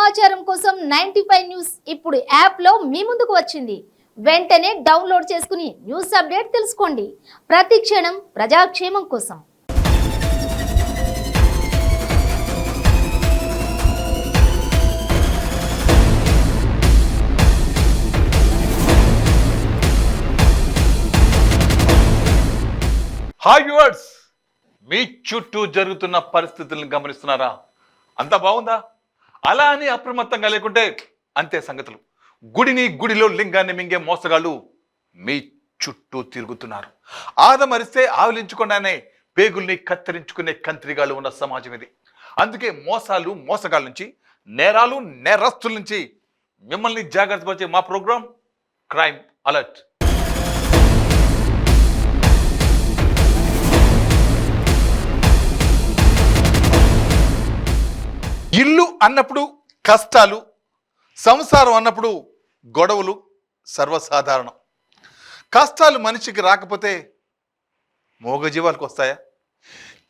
సమాచారం కోసం 95 న్యూస్ ఇప్పుడు యాప్లో మీ ముందుకు వచ్చింది. వెంటనే డౌన్లోడ్ చేసుకుని న్యూస్ అప్డేట్ తెలుసుకోండి. ప్రతి క్షణం ప్రజాక్షేమం కోసం. హాయ్ వ్యూవర్స్, మీ చుట్టూ జరుగుతున్న పరిస్థితులను గమనిస్తున్నారా? అంతా బాగుందా? అలా అని అప్రమత్తంగా లేకుంటే అంతే సంగతులు. గుడిలో లింగాన్ని మింగే మోసగాళ్ళు మీ చుట్టూ తిరుగుతున్నారు. ఆదమరిస్తే ఆవలించకుండానే పేగుల్ని కత్తిరించుకునే కంత్రిగాళ్ళు ఉన్న సమాజం ఇది. అందుకే మోసాలు, మోసగాళ్ళ నుంచి, నేరాలు, నేరస్తుల నుంచి మిమ్మల్ని జాగ్రత్త పరిచే మా ప్రోగ్రాం క్రైమ్ అలర్ట్. ఇల్లు అన్నప్పుడు కష్టాలు, సంసారం అన్నప్పుడు గొడవలు సర్వసాధారణం. కష్టాలు మనిషికి రాకపోతే మూగజీవాలకు వస్తాయా?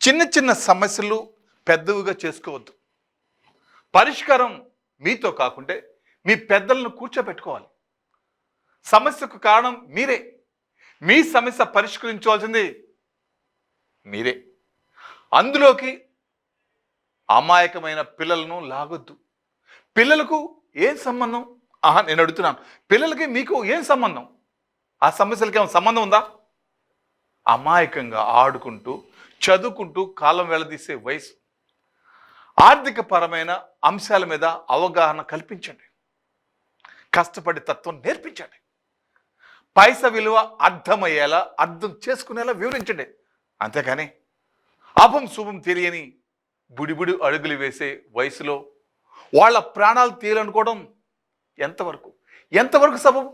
చిన్న చిన్న సమస్యలు పెద్దవిగా చేసుకోవద్దు. పరిష్కారం మీతో కాకుంటే మీ పెద్దలను కూర్చోబెట్టుకోవాలి. సమస్యకు కారణం మీరే. మీ సమస్య పరిష్కరించవలసింది మీరే. అందులోకి అమాయకమైన పిల్లలను లాగొద్దు. పిల్లలకు ఏం సంబంధం? నేను అడుగుతున్నాను, పిల్లలకి మీకు ఏం సంబంధం? ఆ సమస్యలకి ఏమైనా సంబంధం ఉందా? అమాయకంగా ఆడుకుంటూ చదువుకుంటూ కాలం వెళ్లదీసే వయసు. ఆర్థిక పరమైన అంశాల మీద అవగాహన కల్పించండి. కష్టపడి తత్వం నేర్పించండి. పైసా విలువ అర్థమయ్యేలా, అర్థం చేసుకునేలా వివరించండి. అంతేకాని అభం శుభం తెలియని బుడిబుడి అడుగులు వేసే వయసులో వాళ్ళ ప్రాణాలు తీయాలనుకోవడం ఎంతవరకు సబబు?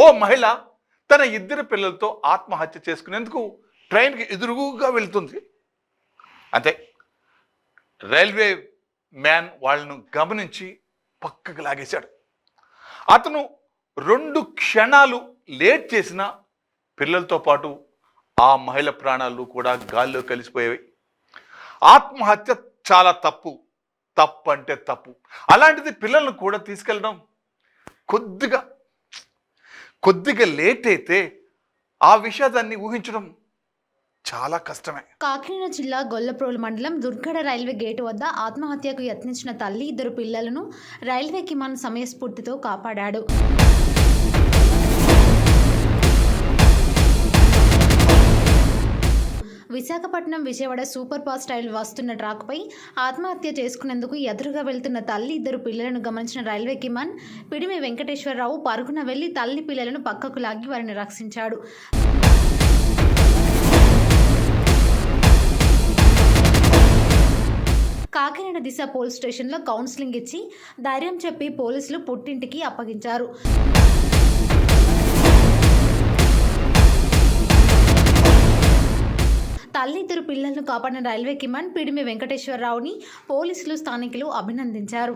ఓ మహిళ తన 2 పిల్లలతో ఆత్మహత్య చేసుకునేందుకు ట్రైన్కి ఎదురుగా వెళ్తుంది. అంతే, రైల్వే మ్యాన్ వాళ్ళను గమనించి పక్కకు లాగేశాడు. అతను 2 క్షణాలు లేట్ చేసిన పిల్లలతో పాటు ఆ మహిళ ప్రాణాలు కూడా గాల్లో కలిసిపోయేవి. ఆత్మహత్య చాలా తప్పు అంటే తప్పు. అలాంటిది పిల్లలను కూడా తీసుకెళ్ళడం కొద్దిగా లేట్ అయితే ఆ విషయాన్ని ఊహించడం చాలా కష్టమే. కాకినాడ జిల్లా గొల్లప్రోలు మండలం దుర్గడ రైల్వే గేటు వద్ద ఆత్మహత్యకు యత్నించిన తల్లి 2 పిల్లలను రైల్వే కిమాన్ సమయస్ఫూర్తితో కాపాడాడు. విశాఖపట్నం విజయవాడ సూపర్ ఫాస్ట్ రైలు వస్తున్న ట్రాక్పై ఆత్మహత్య చేసుకునేందుకు ఎదురుగా వెళ్తున్న తల్లి 2 పిల్లలను గమనించిన రైల్వే కిమాన్ పిడిమి వెంకటేశ్వరరావు పరుగున వెళ్లి తల్లి పిల్లలను పక్కకు లాగి వారిని రక్షించాడు. కాకినాడ దిశ పోలీస్ స్టేషన్లో కౌన్సిలింగ్ ఇచ్చి ధైర్యం చెప్పి పోలీసులు పుట్టింటికి అప్పగించారు. తల్లి 2 పిల్లలను కాపాడిన రైల్వే కిమాన్ పిడిమి వెంకటేశ్వరరావుని పోలీసులు, స్థానికులు అభినందించారు.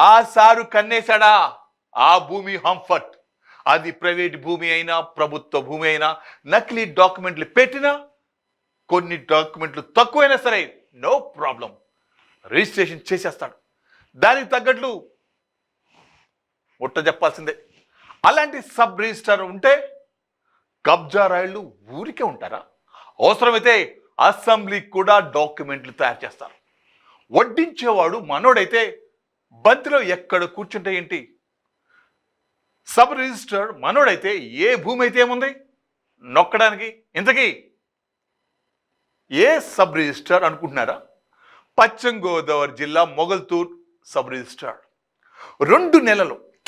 ఆ సారు కన్నేశాడా? ఆ భూమి హంఫర్ట్. అది ప్రైవేట్ భూమి అయినా, ప్రభుత్వ భూమి అయినా, నకిలీ డాక్యుమెంట్లు పెట్టినా, కొన్ని డాక్యుమెంట్లు తక్కువైనా సరే నో ప్రాబ్లం, రిజిస్ట్రేషన్ చేసేస్తాడు. దానికి తగ్గట్లు ముట్ట చెప్పాల్సిందే. అలాంటి సబ్ రిజిస్టర్ ఉంటే కబ్జా రాయిళ్ళు ఊరికే ఉంటారా? అవసరమైతే అసెంబ్లీకి కూడా డాక్యుమెంట్లు తయారు చేస్తారు. వడ్డించేవాడు మనోడైతే బంతిలో ఎక్కడ కూర్చుంటే ఏంటి? సబ్ రిజిస్టర్ మనోడైతే ఏ భూమి అయితే ఏముంది నొక్కడానికి? ఇంతకీ ఏ సబ్ రిజిస్టర్ అనుకుంటున్నారా? పశ్చిమ గోదావరి జిల్లా మొగల్తూర్ సబ్ రిజిస్టర్.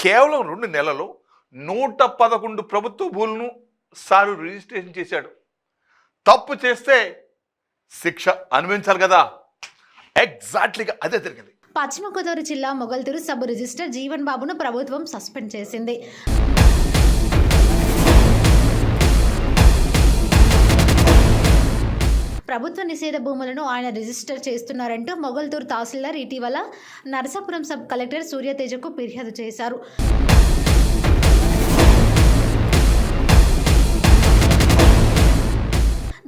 కేవలం 2 నెలలు 111 ప్రభుత్వ భూములను సారు రిజిస్ట్రేషన్ చేశాడు. తప్పు చేస్తే శిక్ష అనుభవించాలి కదా, ఎగ్జాక్ట్లీగా అదే జరిగింది. పశ్చిమ గోదావరి జిల్లా మొగల్తూరు సబ్ రిజిస్టర్ జీవన్ బాబును ప్రభుత్వం సస్పెండ్ చేసింది. ప్రభుత్వ నిషేధ భూములను ఆయన రిజిస్టర్ చేస్తున్నారంటూ మొగల్తూరు తహసీల్దార్ ఇటీవల నరసాపురం సబ్ కలెక్టర్ సూర్యతేజకు ఫిర్యాదు చేశారు.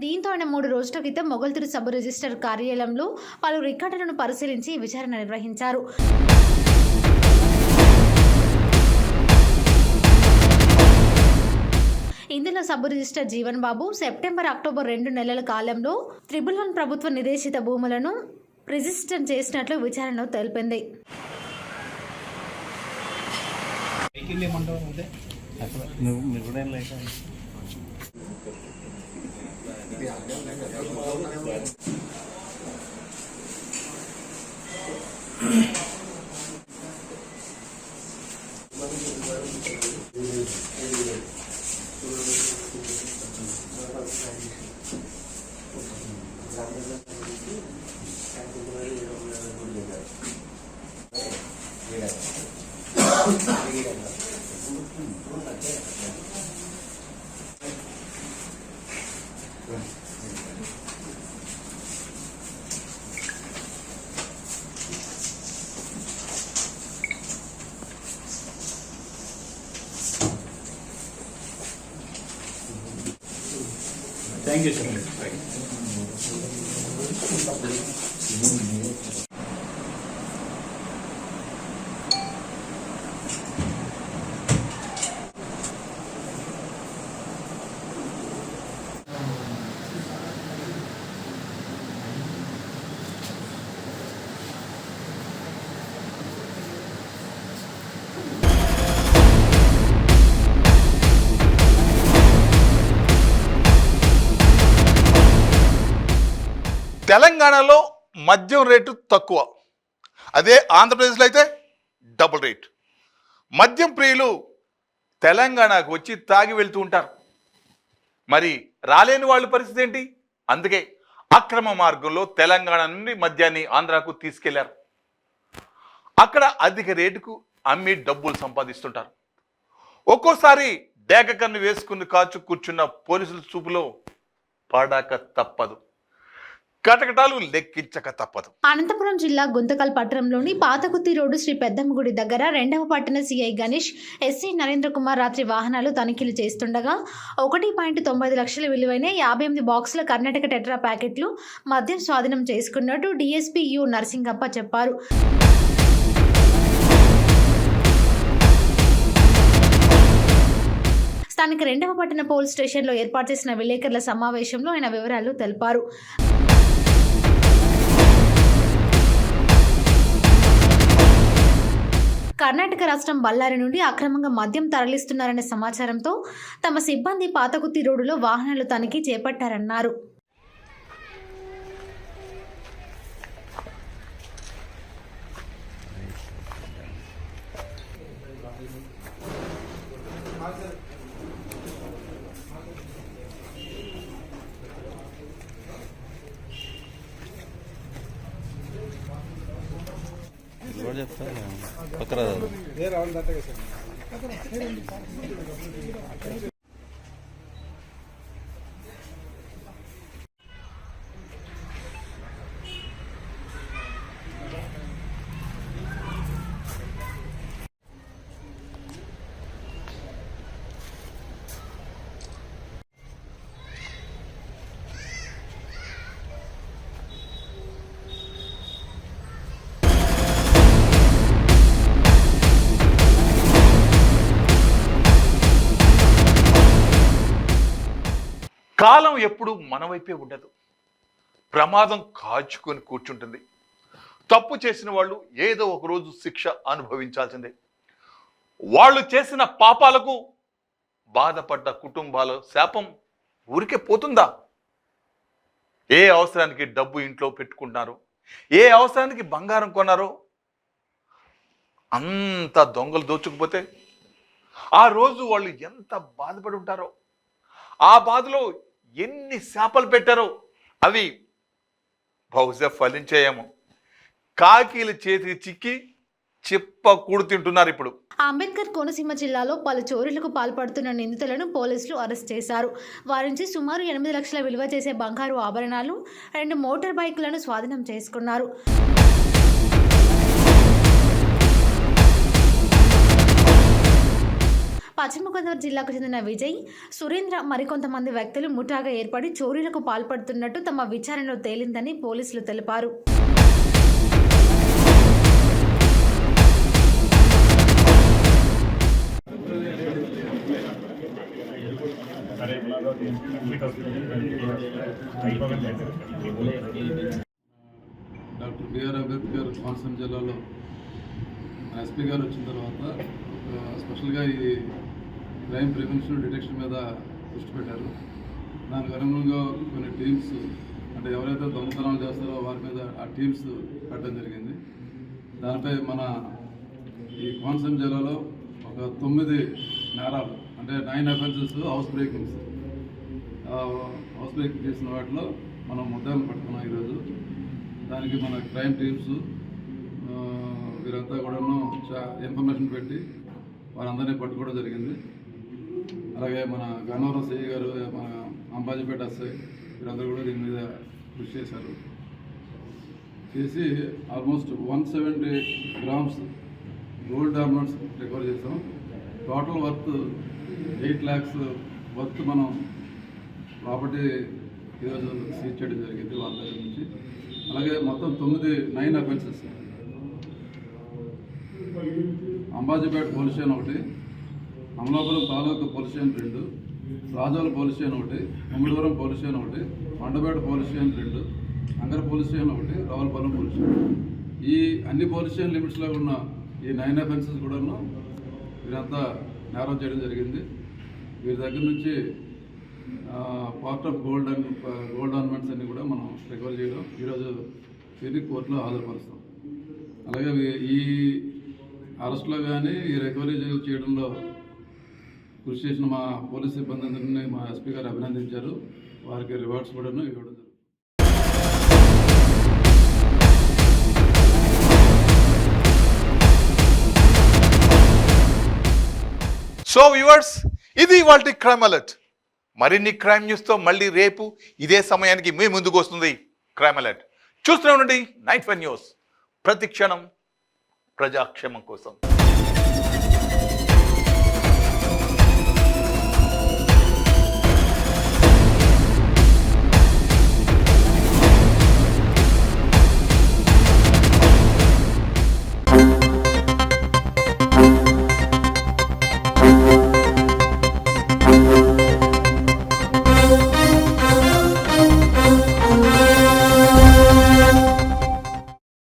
దీంతో ఆయన 3 రోజుల క్రితం మొగల్తూరు సబ్ రిజిస్టర్ కార్యాలయంలో పలు రికార్డులను పరిశీలించి విచారణ నిర్వహించారు. ఇందులో సబ్ రిజిస్టర్ జీవన్ బాబు సెప్టెంబర్, అక్టోబర్ 2 నెలల కాలంలో 111 ప్రభుత్వ నిర్దేశిత భూములను రిజిస్టర్ చేసినట్లు విచారణలో తెలిపింది. Thank you, sir. తెలంగాణలో మద్యం రేటు తక్కువ, అదే ఆంధ్రప్రదేశ్లో అయితే డబుల్ రేట్. మద్యం ప్రియులు తెలంగాణకు వచ్చి తాగి వెళ్తూ ఉంటారు. మరి రాలేని వాళ్ళ పరిస్థితి ఏంటి? అందుకే అక్రమ మార్గంలో తెలంగాణ నుండి మద్యాన్ని ఆంధ్రాకు తీసుకెళ్లారు. అక్కడ అధిక రేటుకు అమ్మి డబ్బులు సంపాదిస్తుంటారు. ఒక్కోసారి డేగ కన్ను వేసుకుని కాచు కూర్చున్న పోలీసుల చూపులో పడాక తప్పదు, కటకటాలు లెక్కించక తప్పదు. అనంతపురం జిల్లా గుంతకల్ పట్టణంలోని పాతకుత్తి రోడ్డు శ్రీ పెద్దమ్మ గుడి దగ్గర 2వ పట్టణ సిఐ గణేష్, ఎస్సీ నరేంద్ర కుమార్ రాత్రి వాహనాలు తనిఖీలు చేస్తుండగా 1.95 లక్షల విలువైన 58 బాక్సుల కర్ణాటక టెట్రా ప్యాకెట్లు మద్యం స్వాధీనం చేసుకున్నట్టు డీఎస్పీ యు నరసింగప్ప చెప్పారు. స్థానిక 2వ పట్టణ పోలీస్ స్టేషన్లో ఏర్పాటు చేసిన విలేకరుల సమావేశంలో ఆయన వివరాలు తెలిపారు. కర్ణాటక రాష్ట్రం బళ్ళారి నుండి అక్రమంగా మద్యం తరలిస్తున్నారనే సమాచారంతో తమ సిబ్బంది పాతకుత్తి రోడ్డులో వాహనాలు తనిఖీ చేపట్టారన్నారు. కాలం ఎప్పుడు మన వైపే ఉండదు, ప్రమాదం కాచుకొని కూర్చుంటుంది. తప్పు చేసిన వాళ్ళు ఏదో ఒక రోజు శిక్ష అనుభవించాల్సిందే. వాళ్ళు చేసిన పాపాలకు బాధపడ్డ కుటుంబాల శాపం ఊరికే పోతుందా? ఏ అవసరానికి డబ్బు ఇంట్లో పెట్టుకుంటున్నారో, ఏ అవసరానికి బంగారం కొన్నారో అంత దొంగలు దోచుకుపోతే ఆ రోజు వాళ్ళు ఎంత బాధపడి ఉంటారో, ఆ బాధలో ఎన్ని శాపలు పెట్టారో అవి బహుశా ఫలించేయేమో. కాకీల చేతికి చిక్కి చిప్ప కూడు తింటున్నారు ఇప్పుడు. అంబేద్కర్ కోనసీమ జిల్లాలో పలు చోరీలకు పాల్పడుతున్న నిందితులను పోలీసులు అరెస్ట్ చేశారు. వారి నుంచి సుమారు 8 లక్షల విలువ చేసే బంగారు ఆభరణాలు, 2 మోటార్ బైకులను స్వాధీనం చేసుకున్నారు. పశ్చిమ గోదావరి జిల్లాకు చెందిన విజయ్, సురేంద్ర మరికొంతమంది వ్యక్తులు ముఠాగా ఏర్పడి చోరీలకు పాల్పడుతున్నట్టు తమ విచారణలో తేలిందని పోలీసులు తెలిపారు. డాక్టర్ బిఆర్ అంబేద్కర్ కోనసీమ జిల్లాలో ఎస్పీ గారు వచ్చిన తర్వాత స్పెషల్గా ఈ క్రైమ్ ప్రివెన్షన్ డిటెక్షన్ మీద దృష్టి పెట్టారు. దానికి అనుగుణంగా కొన్ని టీమ్స్, అంటే ఎవరైతే దొంగతనాలు చేస్తారో వారి మీద ఆ టీమ్స్ పెట్టడం జరిగింది. దానిపై మన ఈ కోనసీమ జిల్లాలో ఒక 9 నేరాలు, అంటే 9 offences house breakings, house breaking చేసిన వాటిలో మనం ముద్దాలను పట్టుకున్నాం ఈరోజు. దానికి మన క్రైమ్ టీమ్స్ వీరంతా కూడాను ఇన్ఫర్మేషన్ పెట్టి వారందరినీ పట్టుకోవడం జరిగింది. అలాగే మన గన్నవరం సిఐ గారు, మన అంబాజీపేట ఎస్ఐ వీరందరూ కూడా దీని మీద కృషి చేశారు. చేసి almost 170 grams gold ornaments recover చేసాం. టోటల్ వర్త్ 8 lakhs వర్త్ మనం ప్రాపర్టీ ఈరోజు సీజ్ చేయడం జరిగింది వాళ్ళ దగ్గర నుంచి. అలాగే మొత్తం 9 offences, Ambajipeta police station 1, Amalapuram taluka police station 2, Razole police station 1, Mummidivaram police station 1, Kondapeta police station 2, Angara police station 1, Ravulapalem police station. ఈ అన్ని పోలీస్ స్టేషన్ లిమిట్స్లో ఉన్న ఈ 9 అఫెన్సెస్ కూడాను వీరంతా నేరం చేయడం జరిగింది. వీరి దగ్గర నుంచి పార్ట్ ఆఫ్ గోల్డ్ ఆర్నమెంట్స్ అన్ని కూడా మనం రికవర్ చేయడం, ఈరోజు వీరిని కోర్టులో హాజరుపరుస్తాం. అలాగే ఈ అరెస్ట్లో కానీ ఈ రికవరీ చేయడంలో కృషి చేసిన మా పోలీస్ సిబ్బంది అందరినీ మా ఎస్పీ గారు అభినందించారు. వారికి రివార్డ్స్ కూడా ఇవ్వడం జరుగుతుంది. సో వ్యూవర్స్, ఇది ఇవాల్టి క్రైమ్ అలర్ట్. మరిన్ని క్రైమ్ న్యూస్తో మళ్ళీ రేపు ఇదే సమయానికి మీ ముందుకు వస్తుంది క్రైమ్ అలర్ట్. చూస్తూనే ఉండండి 9 న్యూస్, ప్రతి క్షణం ప్రజాక్షేమం కోసం.